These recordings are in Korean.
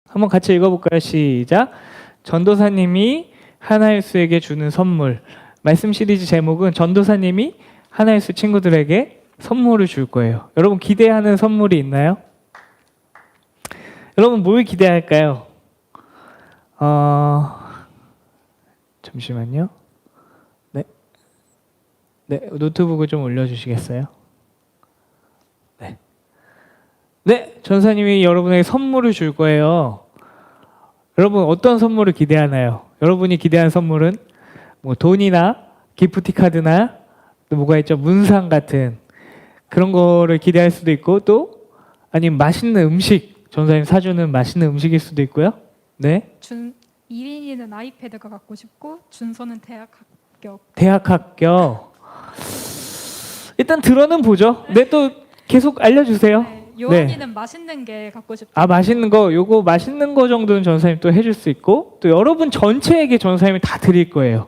한번 같이 읽어볼까요? 시작. 전도사님이 하나일수에게 주는 선물. 말씀 시리즈 제목은 전도사님이 하나일수 친구들에게 선물을 줄 거예요. 여러분 기대하는 선물이 있나요? 여러분 뭘 기대할까요? 잠시만요. 네, 노트북을 좀 올려주시겠어요? 네, 전사님이 여러분에게 선물을 줄 거예요. 여러분 어떤 선물을 기대하나요? 여러분이 기대하는 선물은 뭐 돈이나 기프티카드나 또 뭐가 있죠? 문상 같은 그런 거를 기대할 수도 있고 또 아니면 맛있는 음식, 전사님 사주는 맛있는 음식일 수도 있고요. 네. 1인이는 아이패드가 갖고 싶고 준서는 대학 합격. 대학 합격. 일단 들어는 보죠. 네, 또 계속 알려주세요. 네, 요한이는 맛있는 게 갖고 싶다. 아, 맛있는 거, 요거 맛있는 거 정도는 전사님 또 해줄 수 있고 또 여러분 전체에게 전사님이 다 드릴 거예요.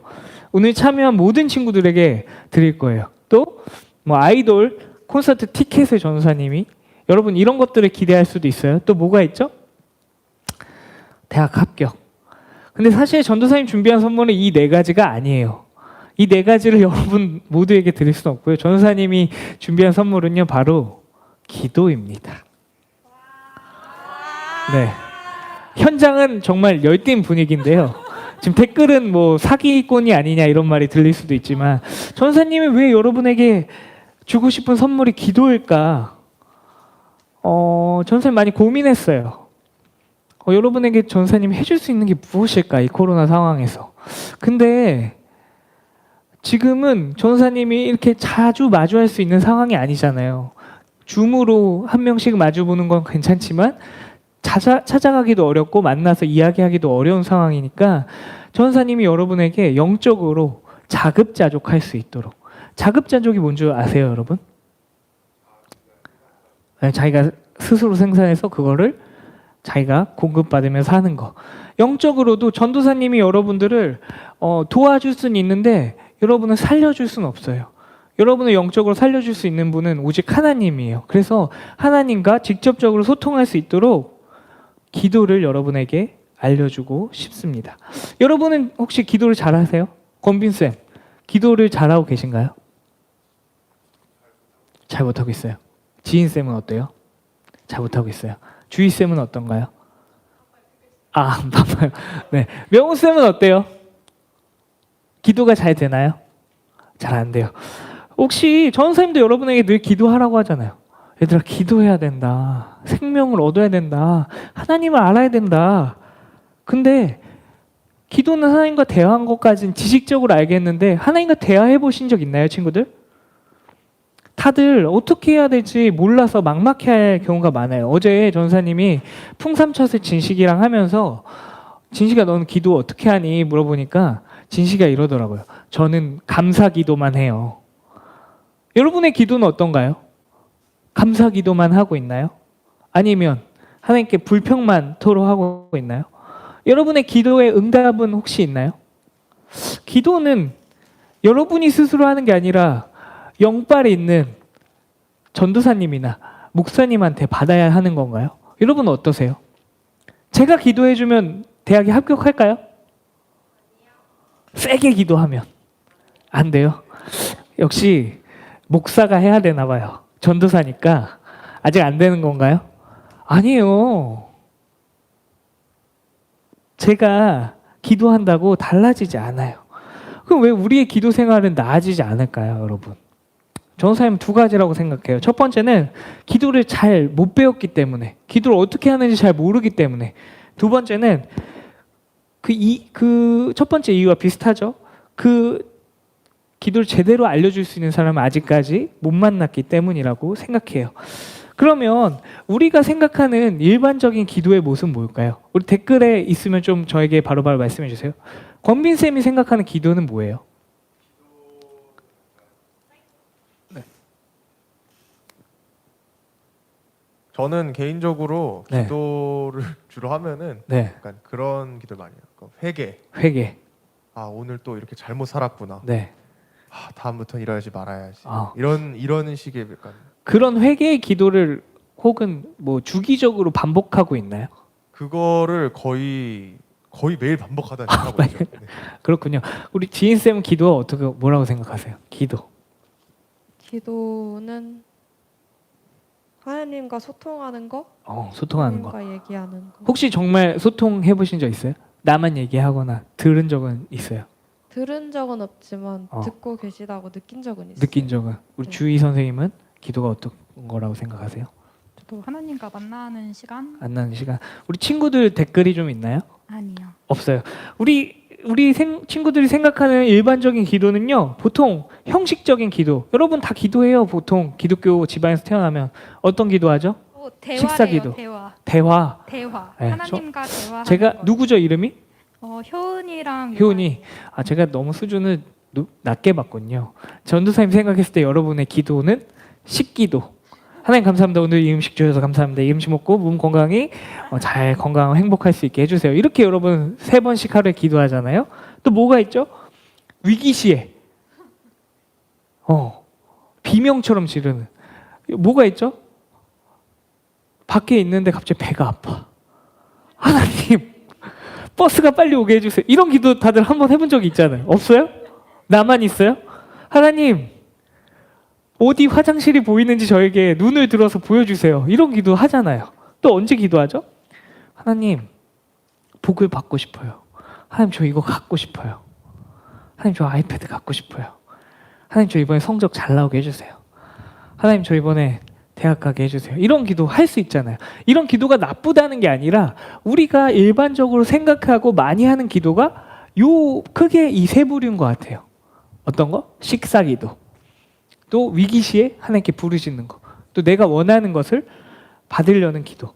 오늘 참여한 모든 친구들에게 드릴 거예요. 또 뭐 아이돌 콘서트 티켓을 전사님이 여러분 이런 것들을 기대할 수도 있어요. 또 뭐가 있죠? 대학 합격. 근데 사실 전도사님 준비한 선물은 이 네 가지가 아니에요. 이 네 가지를 여러분 모두에게 드릴 수는 없고요. 전도사님이 준비한 선물은요 바로 기도입니다. 네, 현장은 정말 열띤 분위기인데요. 지금 댓글은 뭐 사기꾼이 아니냐 이런 말이 들릴 수도 있지만 전도사님이 왜 여러분에게 주고 싶은 선물이 기도일까? 전도사님 많이 고민했어요. 여러분에게 전사님이 해줄 수 있는 게 무엇일까? 이 코로나 상황에서. 근데 지금은 전사님이 이렇게 자주 마주할 수 있는 상황이 아니잖아요. 줌으로 한 명씩 마주보는 건 괜찮지만 찾아가기도 어렵고 만나서 이야기하기도 어려운 상황이니까 전사님이 여러분에게 영적으로 자급자족할 수 있도록. 자급자족이 뭔지 아세요, 여러분? 자기가 스스로 생산해서 그거를 자기가 공급받으면서 하는 거. 영적으로도 전도사님이 여러분들을 도와줄 수는 있는데 여러분을 살려줄 수는 없어요. 여러분을 영적으로 살려줄 수 있는 분은 오직 하나님이에요. 그래서 하나님과 직접적으로 소통할 수 있도록 기도를 여러분에게 알려주고 싶습니다. 여러분은 혹시 기도를 잘하세요? 권빈쌤, 기도를 잘하고 계신가요? 잘 못하고 있어요. 지인쌤은 어때요? 잘 못하고 있어요. 주희쌤은 어떤가요? 아, 바빠요. 네. 명호쌤은 어때요? 기도가 잘 되나요? 잘 안 돼요. 혹시 전사님도 여러분에게 늘 기도하라고 하잖아요. 얘들아, 기도해야 된다. 생명을 얻어야 된다. 하나님을 알아야 된다. 근데 기도는 하나님과 대화한 것까지는 지식적으로 알겠는데 하나님과 대화해 보신 적 있나요, 친구들? 다들 어떻게 해야 될지 몰라서 막막해할 경우가 많아요. 어제 전사님이 풍삼철새 진식이랑 하면서 진식아 너는 기도 어떻게 하니? 물어보니까 진식이가 이러더라고요. 저는 감사 기도만 해요. 여러분의 기도는 어떤가요? 감사 기도만 하고 있나요? 아니면 하나님께 불평만 토로하고 있나요? 여러분의 기도의 응답은 혹시 있나요? 기도는 여러분이 스스로 하는 게 아니라 영빨이 있는 전도사님이나 목사님한테 받아야 하는 건가요? 여러분 어떠세요? 제가 기도해주면 대학에 합격할까요? 세게 기도하면 안 돼요. 역시 목사가 해야 되나 봐요. 전도사니까 아직 안 되는 건가요? 아니에요. 제가 기도한다고 달라지지 않아요. 그럼 왜 우리의 기도 생활은 나아지지 않을까요, 여러분? 전도사님 두 가지라고 생각해요. 첫 번째는 기도를 잘 못 배웠기 때문에, 기도를 어떻게 하는지 잘 모르기 때문에. 두 번째는 그 첫 번째 이유와 비슷하죠. 그 기도를 제대로 알려줄 수 있는 사람은 아직까지 못 만났기 때문이라고 생각해요. 그러면 우리가 생각하는 일반적인 기도의 모습은 뭘까요? 우리 댓글에 있으면 좀 저에게 바로바로 말씀해 주세요. 권빈쌤이 생각하는 기도는 뭐예요? 네. 저는 개인적으로 네. 기도를 주로 하면은 네. 약간 그런 기도를 많이 해요. 회개. 회개. 아, 오늘 또 이렇게 잘못 살았구나. 네. 아, 다음부터는 이러지 말아야지. 아. 이런 식의 약간 그런 회개의 기도를 혹은 뭐 주기적으로 반복하고 있나요? 그거를 거의 매일 반복하다 생각하고 있죠. 네. 그렇군요. 우리 지인 쌤은 기도 어떻게 뭐라고 생각하세요? 기도. 기도는 하나님과 소통하는 거, 소통하는 거. 하나님과 얘기하는 거. 혹시 정말 소통해 보신 적 있어요? 나만 얘기하거나 들은 적은 있어요? 들은 적은 없지만 어. 듣고 계시다고 느낀 적은 있어요. 느낀 적은? 우리 네. 주희 선생님은 기도가 어떤 거라고 생각하세요? 저도 하나님과 만나는 시간 안 나는 시간. 우리 친구들 댓글이 좀 있나요? 아니요. 없어요. 우리 친구들이 생각하는 일반적인 기도는요, 보통 형식적인 기도. 여러분 다 기도해요. 보통 기독교 집안에서 태어나면 어떤 기도하죠? 대화래요. 식사기도. 대화. 대화. 네, 하나님과 대화. 제가 누구죠 이름이? 효은이랑 효은이. 제가 너무 수준을 낮게 봤군요. 전도사님 생각했을 때 여러분의 기도는 식기도. 하나님 감사합니다. 오늘 이 음식 주셔서 감사합니다. 이 음식 먹고 몸 건강히 잘 건강하고 행복할 수 있게 해주세요. 이렇게 여러분 3번씩 하루에 기도하잖아요. 또 뭐가 있죠? 위기 시에 비명처럼 지르는 뭐가 있죠? 밖에 있는데 갑자기 배가 아파. 하나님 버스가 빨리 오게 해주세요. 이런 기도 다들 한번 해본 적이 있잖아요. 없어요? 나만 있어요? 하나님 어디 화장실이 보이는지 저에게 눈을 들어서 보여주세요. 이런 기도 하잖아요. 또 언제 기도하죠? 하나님 복을 받고 싶어요. 하나님 저 이거 갖고 싶어요. 하나님 저 아이패드 갖고 싶어요. 하나님 저 이번에 성적 잘 나오게 해주세요. 하나님 저 이번에 대학 가게 해주세요. 이런 기도 할 수 있잖아요. 이런 기도가 나쁘다는 게 아니라 우리가 일반적으로 생각하고 많이 하는 기도가 크게 이 세 부류인 것 같아요. 어떤 거? 식사기도. 또 위기 시에 하나님께 부르짖는 거. 또 내가 원하는 것을 받으려는 기도.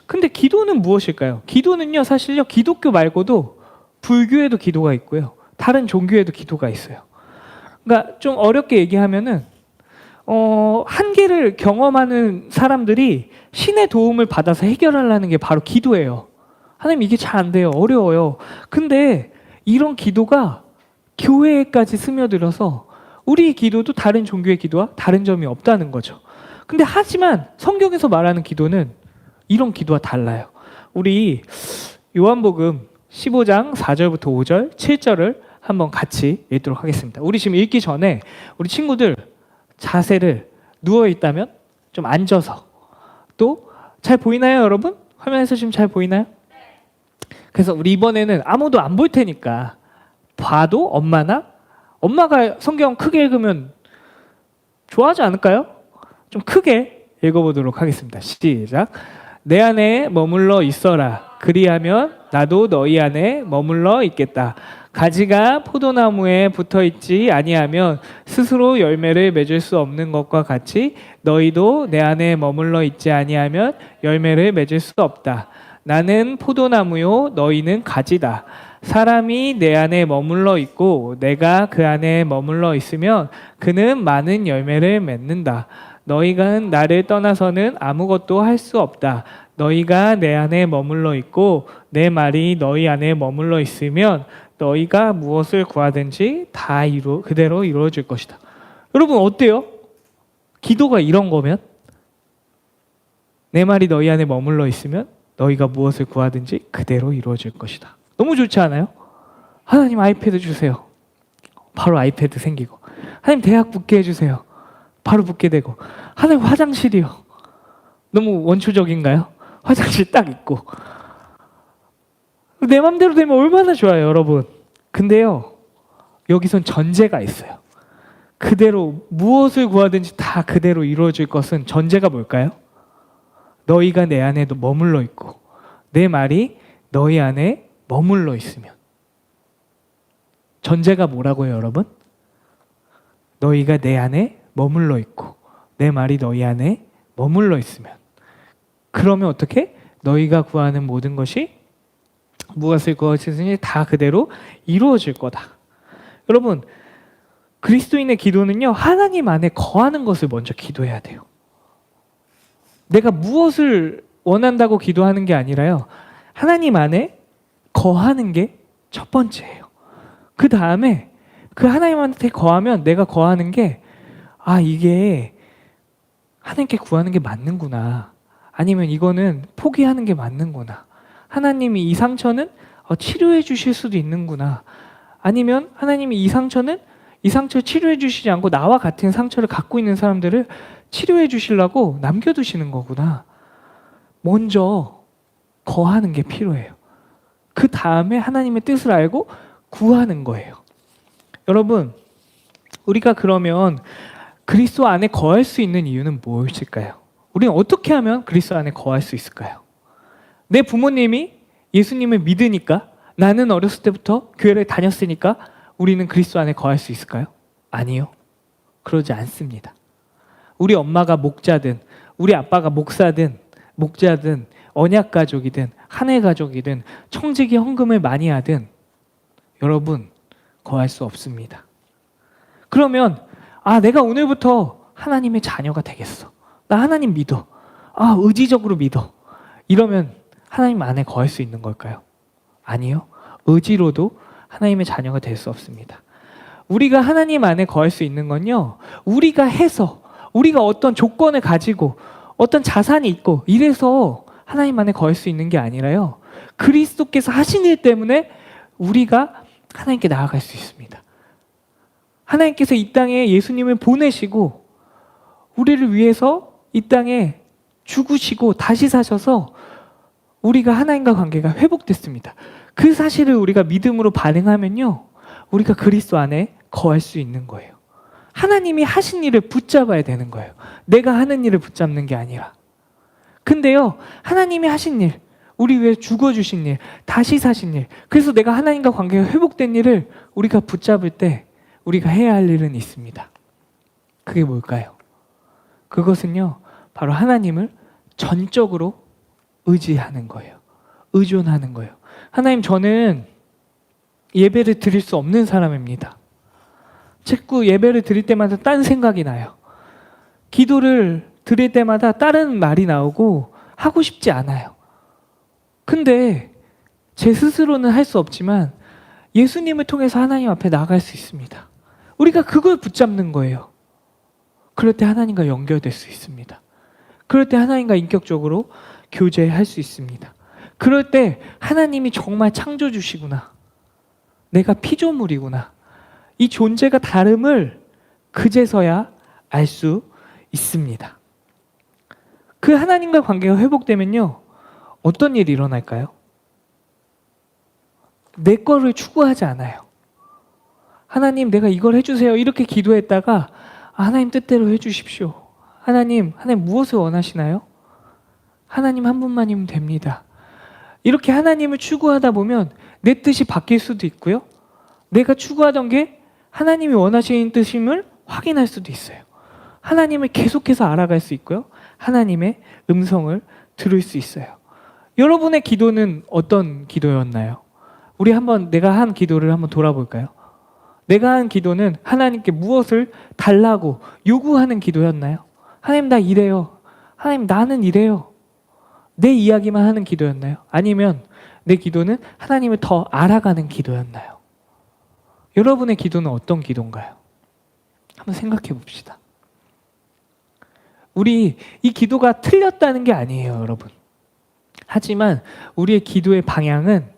근데 기도는 무엇일까요? 기도는요, 사실요, 기독교 말고도 불교에도 기도가 있고요. 다른 종교에도 기도가 있어요. 그러니까 좀 어렵게 얘기하면은 한계를 경험하는 사람들이 신의 도움을 받아서 해결하려는 게 바로 기도예요. 하나님 이게 잘 안 돼요. 어려워요. 근데 이런 기도가 교회까지 스며들어서 우리 기도도 다른 종교의 기도와 다른 점이 없다는 거죠. 근데 하지만 성경에서 말하는 기도는 이런 기도와 달라요. 우리 요한복음 15장 4절부터 5절, 7절을 한번 같이 읽도록 하겠습니다. 우리 지금 읽기 전에 우리 친구들 자세를 누워 있다면 좀 앉아서, 또 잘 보이나요, 여러분? 화면에서 지금 잘 보이나요? 그래서 우리 이번에는 아무도 안 볼 테니까 봐도 엄마가 성경 크게 읽으면 좋아하지 않을까요? 좀 크게 읽어보도록 하겠습니다. 시작. 내 안에 머물러 있어라. 그리하면 나도 너희 안에 머물러 있겠다. 가지가 포도나무에 붙어 있지 아니하면 스스로 열매를 맺을 수 없는 것과 같이 너희도 내 안에 머물러 있지 아니하면 열매를 맺을 수 없다. 나는 포도나무요 너희는 가지다. 사람이 내 안에 머물러 있고 내가 그 안에 머물러 있으면 그는 많은 열매를 맺는다. 너희가 나를 떠나서는 아무것도 할 수 없다. 너희가 내 안에 머물러 있고 내 말이 너희 안에 머물러 있으면 너희가 무엇을 구하든지 다 그대로 이루어질 것이다. 여러분 어때요? 기도가 이런 거면? 내 말이 너희 안에 머물러 있으면 너희가 무엇을 구하든지 그대로 이루어질 것이다. 너무 좋지 않아요? 하나님 아이패드 주세요. 바로 아이패드 생기고. 하나님 대학 붙게 해주세요. 바로 붙게 되고. 하나님 화장실이요. 너무 원초적인가요? 화장실 딱 있고. 내 맘대로 되면 얼마나 좋아요, 여러분. 근데요, 여기선 전제가 있어요. 그대로 무엇을 구하든지 다 그대로 이루어질 것은 전제가 뭘까요? 너희가 내 안에도 머물러 있고 내 말이 너희 안에 머물러 있으면. 전제가 뭐라고요, 여러분? 너희가 내 안에 머물러 있고 내 말이 너희 안에 머물러 있으면. 그러면 어떻게? 너희가 구하는 모든 것이 무엇을 구하시든지 다 그대로 이루어질 거다. 여러분, 그리스도인의 기도는요, 하나님 안에 거하는 것을 먼저 기도해야 돼요. 내가 무엇을 원한다고 기도하는 게 아니라요, 하나님 안에 거하는 게 첫 번째예요. 그 다음에 그 하나님한테 거하면 내가 거하는 게 이게 하나님께 구하는 게 맞는구나. 아니면 이거는 포기하는 게 맞는구나. 하나님이 이 상처는 치료해 주실 수도 있는구나. 아니면 하나님이 이 상처는 이 상처 치료해 주시지 않고 나와 같은 상처를 갖고 있는 사람들을 치료해 주시려고 남겨두시는 거구나. 먼저 거하는 게 필요해요. 그 다음에 하나님의 뜻을 알고 구하는 거예요. 여러분, 우리가 그러면 그리스도 안에 거할 수 있는 이유는 무엇일까요? 우리는 어떻게 하면 그리스도 안에 거할 수 있을까요? 내 부모님이 예수님을 믿으니까, 나는 어렸을 때부터 교회를 다녔으니까 우리는 그리스도 안에 거할 수 있을까요? 아니요. 그러지 않습니다. 우리 엄마가 목자든 우리 아빠가 목사든 목자든 언약가족이든 한해가족이든 청지기 헌금을 많이 하든 여러분 거할 수 없습니다. 그러면 내가 오늘부터 하나님의 자녀가 되겠어. 나 하나님 믿어. 의지적으로 믿어. 이러면 하나님 안에 거할 수 있는 걸까요? 아니요. 의지로도 하나님의 자녀가 될 수 없습니다. 우리가 하나님 안에 거할 수 있는 건요, 우리가 해서, 우리가 어떤 조건을 가지고 어떤 자산이 있고 이래서 하나님 안에 거할 수 있는 게 아니라요, 그리스도께서 하신 일 때문에 우리가 하나님께 나아갈 수 있습니다. 하나님께서 이 땅에 예수님을 보내시고 우리를 위해서 이 땅에 죽으시고 다시 사셔서 우리가 하나님과 관계가 회복됐습니다. 그 사실을 우리가 믿음으로 반응하면요, 우리가 그리스도 안에 거할 수 있는 거예요. 하나님이 하신 일을 붙잡아야 되는 거예요. 내가 하는 일을 붙잡는 게 아니라. 근데요, 하나님이 하신 일, 우리 위해 죽어주신 일, 다시 사신 일, 그래서 내가 하나님과 관계가 회복된 일을 우리가 붙잡을 때 우리가 해야 할 일은 있습니다. 그게 뭘까요? 그것은요, 바로 하나님을 전적으로 의지하는 거예요. 의존하는 거예요. 하나님, 저는 예배를 드릴 수 없는 사람입니다. 자꾸 예배를 드릴 때마다 딴 생각이 나요. 기도를 드릴 때마다 다른 말이 나오고 하고 싶지 않아요. 근데 제 스스로는 할 수 없지만 예수님을 통해서 하나님 앞에 나갈 수 있습니다. 우리가 그걸 붙잡는 거예요. 그럴 때 하나님과 연결될 수 있습니다. 그럴 때 하나님과 인격적으로 교제할 수 있습니다. 그럴 때 하나님이 정말 창조주시구나, 내가 피조물이구나, 이 존재가 다름을 그제서야 알 수 있습니다. 그 하나님과 관계가 회복되면요, 어떤 일이 일어날까요? 내 거를 추구하지 않아요. 하나님, 내가 이걸 해주세요, 이렇게 기도했다가 하나님 뜻대로 해주십시오. 하나님 무엇을 원하시나요? 하나님 한 분만이면 됩니다. 이렇게 하나님을 추구하다 보면 내 뜻이 바뀔 수도 있고요, 내가 추구하던 게 하나님이 원하시는 뜻임을 확인할 수도 있어요. 하나님을 계속해서 알아갈 수 있고요, 하나님의 음성을 들을 수 있어요. 여러분의 기도는 어떤 기도였나요? 우리 한번 내가 한 기도를 한번 돌아볼까요? 내가 한 기도는 하나님께 무엇을 달라고 요구하는 기도였나요? 하나님, 나 이래요. 하나님, 나는 이래요. 내 이야기만 하는 기도였나요? 아니면 내 기도는 하나님을 더 알아가는 기도였나요? 여러분의 기도는 어떤 기도인가요? 한번 생각해 봅시다. 우리 이 기도가 틀렸다는 게 아니에요, 여러분. 하지만 우리의 기도의 방향은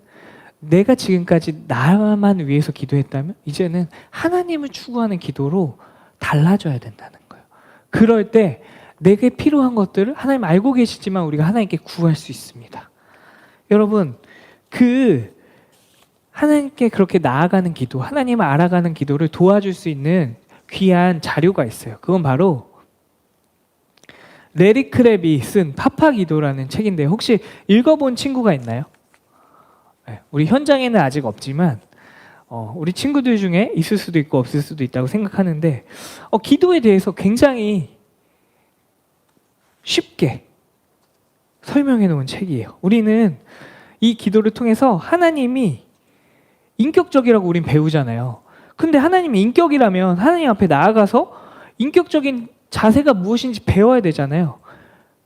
내가 지금까지 나만 위해서 기도했다면 이제는 하나님을 추구하는 기도로 달라져야 된다는 거예요. 그럴 때 내게 필요한 것들을 하나님 알고 계시지만 우리가 하나님께 구할 수 있습니다. 여러분, 하나님께 그렇게 나아가는 기도, 하나님을 알아가는 기도를 도와줄 수 있는 귀한 자료가 있어요. 그건 바로 레리 크랩이 쓴 파파기도라는 책인데, 혹시 읽어본 친구가 있나요? 네, 우리 현장에는 아직 없지만 우리 친구들 중에 있을 수도 있고 없을 수도 있다고 생각하는데, 기도에 대해서 굉장히 쉽게 설명해 놓은 책이에요. 우리는 이 기도를 통해서 하나님이 인격적이라고 우린 배우잖아요. 근데 하나님이 인격이라면 하나님 앞에 나아가서 인격적인 자세가 무엇인지 배워야 되잖아요.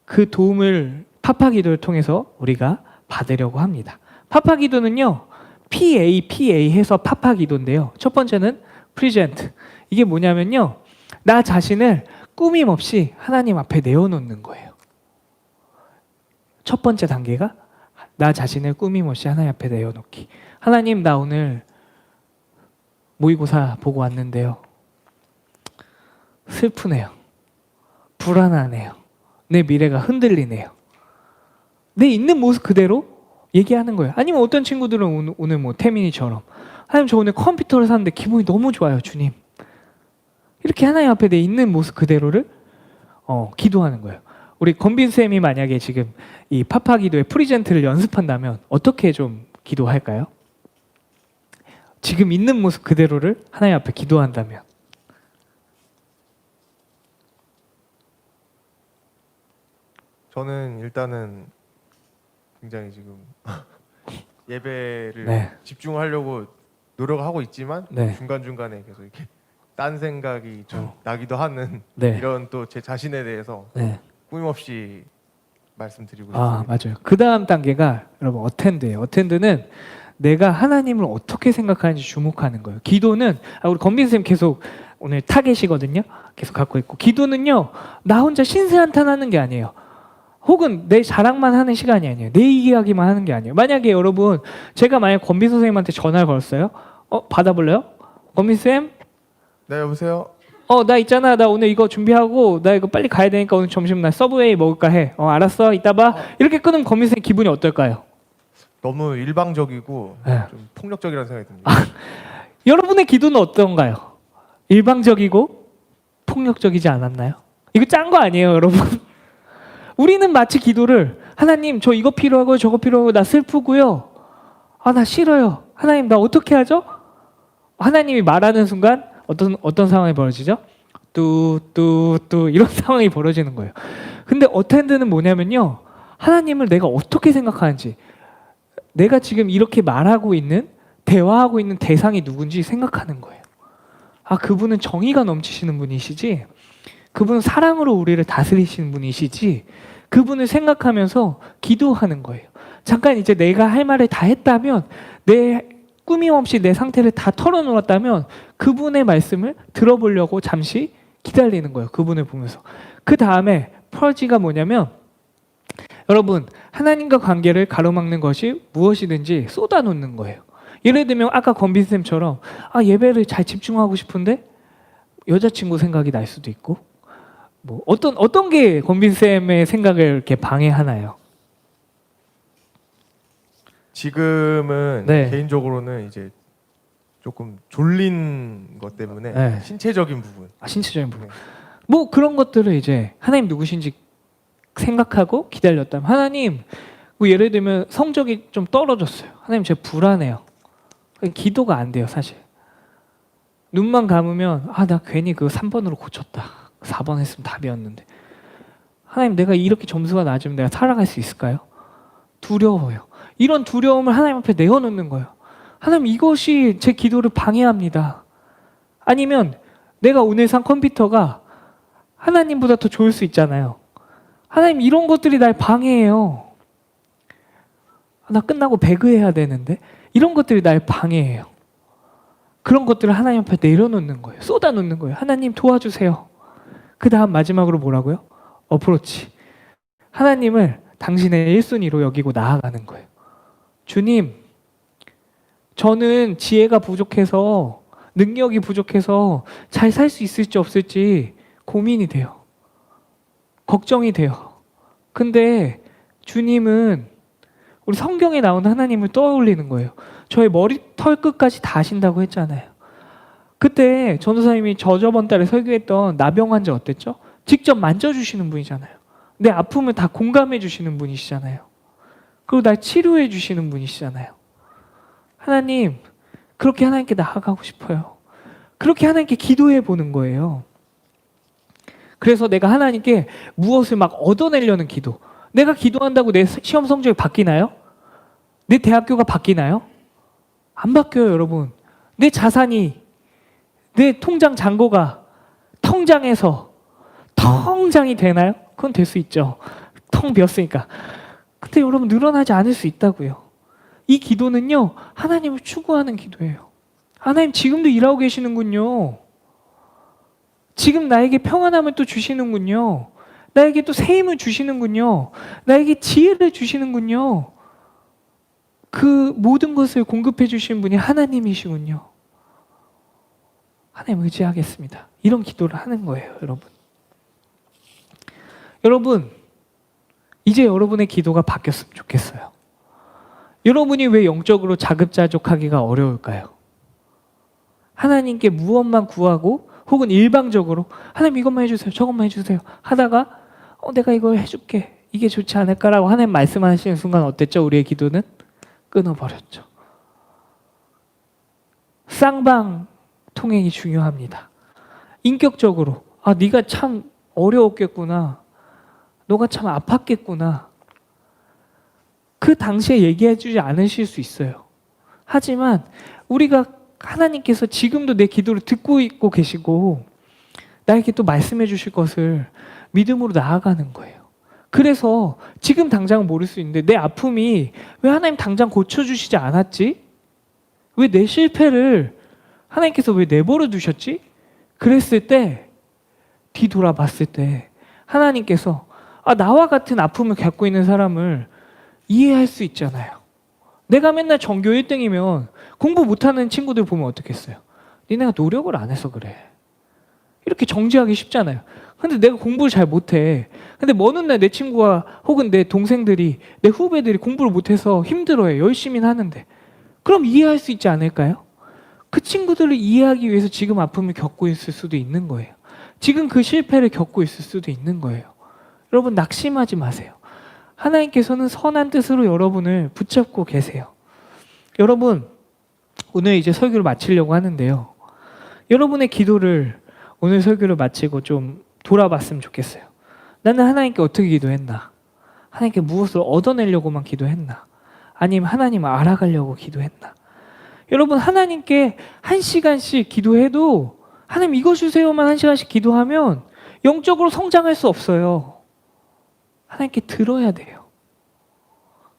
그 도움을 파파기도를 통해서 우리가 받으려고 합니다. 파파기도는요, PAPA 해서 파파기도인데요, 첫 번째는 프리젠트. 이게 뭐냐면요, 나 자신을 꾸밈 없이 하나님 앞에 내어놓는 거예요. 첫 번째 단계가 나 자신을 꾸밈없이 하나님 앞에 내어놓기. 하나님, 나 오늘 모의고사 보고 왔는데요. 슬프네요. 불안하네요. 내 미래가 흔들리네요. 내 있는 모습 그대로 얘기하는 거예요. 아니면 어떤 친구들은 오늘 뭐 태민이처럼 하나님, 저 오늘 컴퓨터를 샀는데 기분이 너무 좋아요, 주님. 이렇게 하나님 앞에 내 있는 모습 그대로를 기도하는 거예요. 우리 건빈 쌤이 만약에 지금 이 파파 기도의 프리젠트를 연습한다면 어떻게 좀 기도할까요? 지금 있는 모습 그대로를 하나님 앞에 기도한다면. 저는 일단은 굉장히 지금 예배를 네. 집중하려고 노력하고 있지만 네. 중간중간에 계속 이렇게 딴 생각이 좀 나기도 하는 네. 이런 또 제 자신에 대해서 네. 꾸밈없이 말씀드리고 아, 싶습니다. 맞아요. 그 다음 단계가 여러분 어텐드예요. 어텐드는 내가 하나님을 어떻게 생각하는지 주목하는 거예요. 기도는 우리 건빈 쌤 계속 오늘 타겟이거든요. 계속 갖고 있고, 기도는요 나 혼자 신세한탄하는 게 아니에요. 혹은 내 자랑만 하는 시간이 아니에요. 내 이야기만 하는 게 아니에요. 만약에 여러분 제가 만약 건빈 선생님한테 전화를 걸었어요. 받아볼래요? 건빈 쌤? 네, 여보세요. 나 있잖아. 나 오늘 이거 준비하고 나 이거 빨리 가야 되니까 오늘 점심 나 서브웨이 먹을까 해. 알았어. 이따 봐. 이렇게 끊으면 건빈 쌤 기분이 어떨까요? 너무 일방적이고 네. 좀 폭력적이라는 생각이 듭니다. 여러분의 기도는 어떤가요? 일방적이고 폭력적이지 않았나요? 이거 짠 거 아니에요, 여러분? 우리는 마치 기도를 하나님 저 이거 필요하고 저거 필요하고 나 슬프고요. 나 싫어요. 하나님 나 어떻게 하죠? 하나님이 말하는 순간 어떤 상황이 벌어지죠? 뚜 이런 상황이 벌어지는 거예요. 근데 어텐드는 뭐냐면요. 하나님을 내가 어떻게 생각하는지, 내가 지금 이렇게 말하고 있는, 대화하고 있는 대상이 누군지 생각하는 거예요. 그분은 정의가 넘치시는 분이시지, 그분은 사랑으로 우리를 다스리시는 분이시지, 그분을 생각하면서 기도하는 거예요. 잠깐 이제 내가 할 말을 다 했다면, 내 꾸밈없이 내 상태를 다 털어놓았다면 그분의 말씀을 들어보려고 잠시 기다리는 거예요. 그분을 보면서. 그 다음에 펄지가 뭐냐면, 여러분 하나님과 관계를 가로막는 것이 무엇이든지 쏟아놓는 거예요. 예를 들면 아까 건빈쌤처럼 예배를 잘 집중하고 싶은데 여자친구 생각이 날 수도 있고, 뭐 어떤 게 건빈쌤의 생각을 이렇게 방해하나요? 지금은 네. 개인적으로는 이제 조금 졸린 것 때문에 네. 신체적인 부분. 신체적인 부분. 네. 뭐 그런 것들을 이제 하나님 누구신지 생각하고 기다렸다면, 하나님 뭐 예를 들면 성적이 좀 떨어졌어요. 하나님 제가 불안해요. 기도가 안 돼요, 사실. 눈만 감으면 나 괜히 그 3번으로 고쳤다. 4번 했으면 답이었는데. 하나님 내가 이렇게 점수가 낮으면 내가 살아갈 수 있을까요? 두려워요. 이런 두려움을 하나님 앞에 내어놓는 거예요. 하나님 이것이 제 기도를 방해합니다. 아니면 내가 오늘 산 컴퓨터가 하나님보다 더 좋을 수 있잖아요. 하나님 이런 것들이 날 방해해요. 나 끝나고 배그해야 되는데 이런 것들이 날 방해해요. 그런 것들을 하나님 앞에 내려놓는 거예요. 쏟아놓는 거예요. 하나님 도와주세요. 그 다음 마지막으로 뭐라고요? 어프로치. 하나님을 당신의 1순위로 여기고 나아가는 거예요. 주님, 저는 지혜가 부족해서, 능력이 부족해서 잘 살 수 있을지 없을지 고민이 돼요. 걱정이 돼요. 근데 주님은 우리 성경에 나오는 하나님을 떠올리는 거예요. 저의 머리털 끝까지 다 아신다고 했잖아요. 그때 전도사님이 저번 달에 설교했던 나병 환자 어땠죠? 직접 만져주시는 분이잖아요. 내 아픔을 다 공감해 주시는 분이시잖아요. 그리고 날 치료해 주시는 분이시잖아요. 하나님, 그렇게 하나님께 나아가고 싶어요. 그렇게 하나님께 기도해 보는 거예요. 그래서 내가 하나님께 무엇을 막 얻어내려는 기도. 내가 기도한다고 내 시험 성적이 바뀌나요? 내 대학교가 바뀌나요? 안 바뀌어요, 여러분. 내 자산이, 내 통장 잔고가 통장에서 통장이 되나요? 그건 될 수 있죠. 텅 비었으니까. 근데 여러분 늘어나지 않을 수 있다고요. 이 기도는요, 하나님을 추구하는 기도예요. 하나님 지금도 일하고 계시는군요. 지금 나에게 평안함을 또 주시는군요. 나에게 또 새 힘을 주시는군요. 나에게 지혜를 주시는군요. 그 모든 것을 공급해 주신 분이 하나님이시군요. 하나님 의지하겠습니다. 이런 기도를 하는 거예요, 여러분. 여러분, 이제 여러분의 기도가 바뀌었으면 좋겠어요. 여러분이 왜 영적으로 자급자족하기가 어려울까요? 하나님께 무엇만 구하고 혹은 일방적으로 하나님 이것만 해주세요, 저것만 해주세요 하다가 내가 이걸 해줄게, 이게 좋지 않을까라고 하나님 말씀하시는 순간 어땠죠? 우리의 기도는 끊어버렸죠. 쌍방통행이 중요합니다. 인격적으로 네가 참 어려웠겠구나, 너가 참 아팠겠구나, 그 당시에 얘기해 주지 않으실 수 있어요. 하지만 우리가 하나님께서 지금도 내 기도를 듣고 있고 계시고 나에게 또 말씀해 주실 것을 믿음으로 나아가는 거예요. 그래서 지금 당장은 모를 수 있는데 내 아픔이 왜 하나님 당장 고쳐주시지 않았지? 왜 내 실패를 하나님께서 왜 내버려 두셨지? 그랬을 때, 뒤돌아봤을 때 하나님께서 나와 같은 아픔을 겪고 있는 사람을 이해할 수 있잖아요. 내가 맨날 전교 1등이면 공부 못하는 친구들 보면 어떻겠어요? 니네가 노력을 안 해서 그래. 이렇게 정지하기 쉽잖아요. 근데 내가 공부를 잘 못해. 근데 먼 훗날 내 친구와 혹은 내 동생들이, 내 후배들이 공부를 못해서 힘들어해. 열심히는 하는데. 그럼 이해할 수 있지 않을까요? 그 친구들을 이해하기 위해서 지금 아픔을 겪고 있을 수도 있는 거예요. 지금 그 실패를 겪고 있을 수도 있는 거예요. 여러분, 낙심하지 마세요. 하나님께서는 선한 뜻으로 여러분을 붙잡고 계세요. 여러분, 오늘 이제 설교를 마치려고 하는데요. 여러분의 기도를 오늘 설교를 마치고 좀 돌아봤으면 좋겠어요. 나는 하나님께 어떻게 기도했나? 하나님께 무엇을 얻어내려고만 기도했나? 아니면 하나님을 알아가려고 기도했나? 여러분, 하나님께 1시간씩 기도해도 하나님 이거 주세요만 1시간씩 기도하면 영적으로 성장할 수 없어요. 하나님께 들어야 돼요.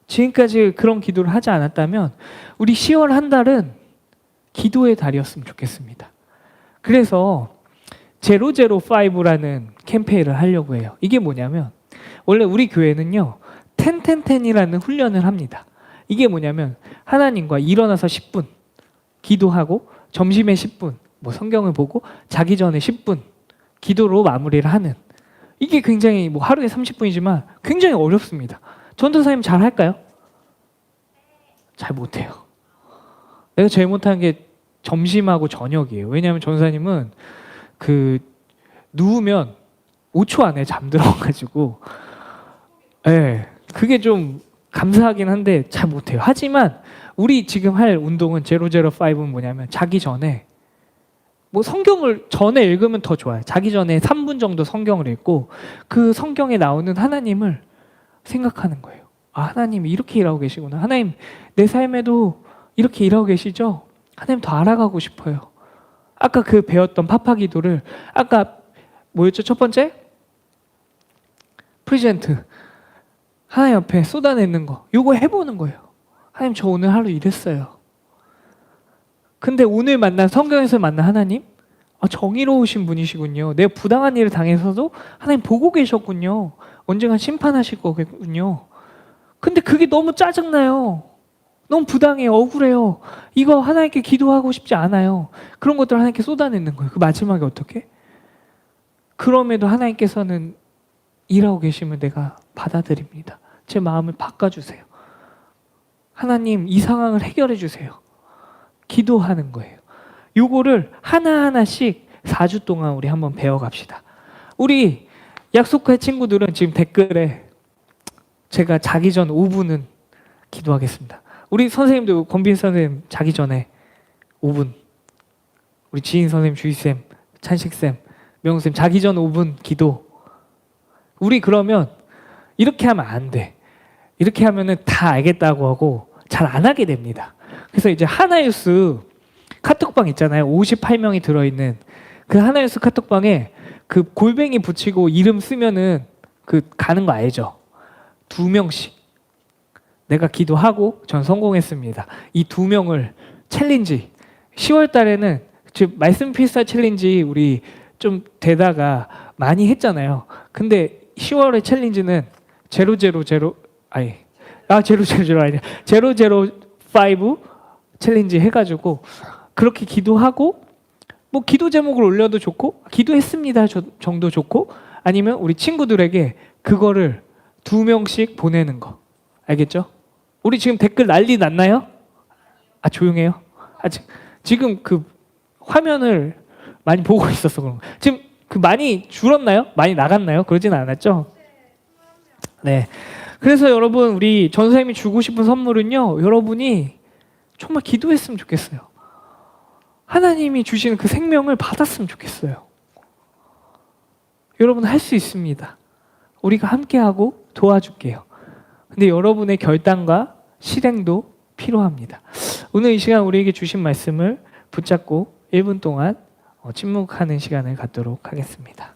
지금까지 그런 기도를 하지 않았다면 우리 10월 한 달은 기도의 달이었으면 좋겠습니다. 그래서 005라는 캠페인을 하려고 해요. 이게 뭐냐면 원래 우리 교회는요 10-10-10이라는 훈련을 합니다. 이게 뭐냐면 하나님과 일어나서 10분 기도하고 점심에 10분 뭐 성경을 보고 자기 전에 10분 기도로 마무리를 하는, 이게 굉장히 뭐 하루에 30분이지만 굉장히 어렵습니다. 전도사님 잘 할까요? 잘 못해요. 내가 제일 못하는 게 점심하고 저녁이에요. 왜냐하면 전도사님은 누우면 5초 안에 잠들어가지고 그게 좀 감사하긴 한데 잘 못해요. 하지만 우리 지금 할 운동은 005는 뭐냐면 자기 전에 뭐 성경을 전에 읽으면 더 좋아요. 자기 전에 3분 정도 성경을 읽고 그 성경에 나오는 하나님을 생각하는 거예요. 하나님이 이렇게 일하고 계시구나. 하나님 내 삶에도 이렇게 일하고 계시죠? 하나님 더 알아가고 싶어요. 아까 그 배웠던 파파 기도를 아까 뭐였죠? 첫 번째? 프리젠트. 하나님 옆에 쏟아내는 거. 요거 해보는 거예요. 하나님 저 오늘 하루 이랬어요. 근데 오늘 만난 성경에서 만난 하나님 정의로우신 분이시군요. 내가 부당한 일을 당해서도 하나님 보고 계셨군요. 언젠가 심판하실 거군요. 근데 그게 너무 짜증나요. 너무 부당해요. 억울해요. 이거 하나님께 기도하고 싶지 않아요. 그런 것들을 하나님께 쏟아내는 거예요. 그 마지막에 어떻게? 그럼에도 하나님께서는 일하고 계시면 내가 받아들입니다. 제 마음을 바꿔주세요. 하나님 이 상황을 해결해 주세요. 기도하는 거예요. 요거를 하나하나씩 4주 동안 우리 한번 배워갑시다. 우리 약속할 친구들은 지금 댓글에 제가 자기 전 5분은 기도하겠습니다. 우리 선생님들, 권빈 선생님 자기 전에 5분, 우리 지인 선생님, 주희쌤, 찬식쌤, 명우쌤 자기 전 5분 기도. 우리 그러면 이렇게 하면 안 돼. 이렇게 하면은 다 알겠다고 하고 잘 안 하게 됩니다. 그래서 이제 하나유스 카톡방 있잖아요. 58명이 들어있는 그 하나유스 카톡방에 그 골뱅이 붙이고 이름 쓰면은 가는 거 알죠? 2명씩. 내가 기도하고 전 성공했습니다. 이 2명을 챌린지 10월 달에는 즉 말씀 필사 챌린지 우리 좀 되다가 많이 했잖아요. 근데 10월의 챌린지는 000 아니 000 아니야. 5 챌린지 해가지고 그렇게 기도하고 뭐 기도 제목을 올려도 좋고 기도했습니다 정도 좋고 아니면 우리 친구들에게 그거를 2명씩 보내는 거 알겠죠? 우리 지금 댓글 난리 났나요? 아 조용해요? 지금 그 화면을 많이 보고 있어서 그런 거. 지금 그 많이 줄었나요? 많이 나갔나요? 그러진 않았죠? 네. 그래서 여러분 우리 전사님이 주고 싶은 선물은요. 여러분이 정말 기도했으면 좋겠어요. 하나님이 주시는 그 생명을 받았으면 좋겠어요. 여러분 할 수 있습니다. 우리가 함께하고 도와줄게요. 근데 여러분의 결단과 실행도 필요합니다. 오늘 이 시간 우리에게 주신 말씀을 붙잡고 1분 동안 침묵하는 시간을 갖도록 하겠습니다.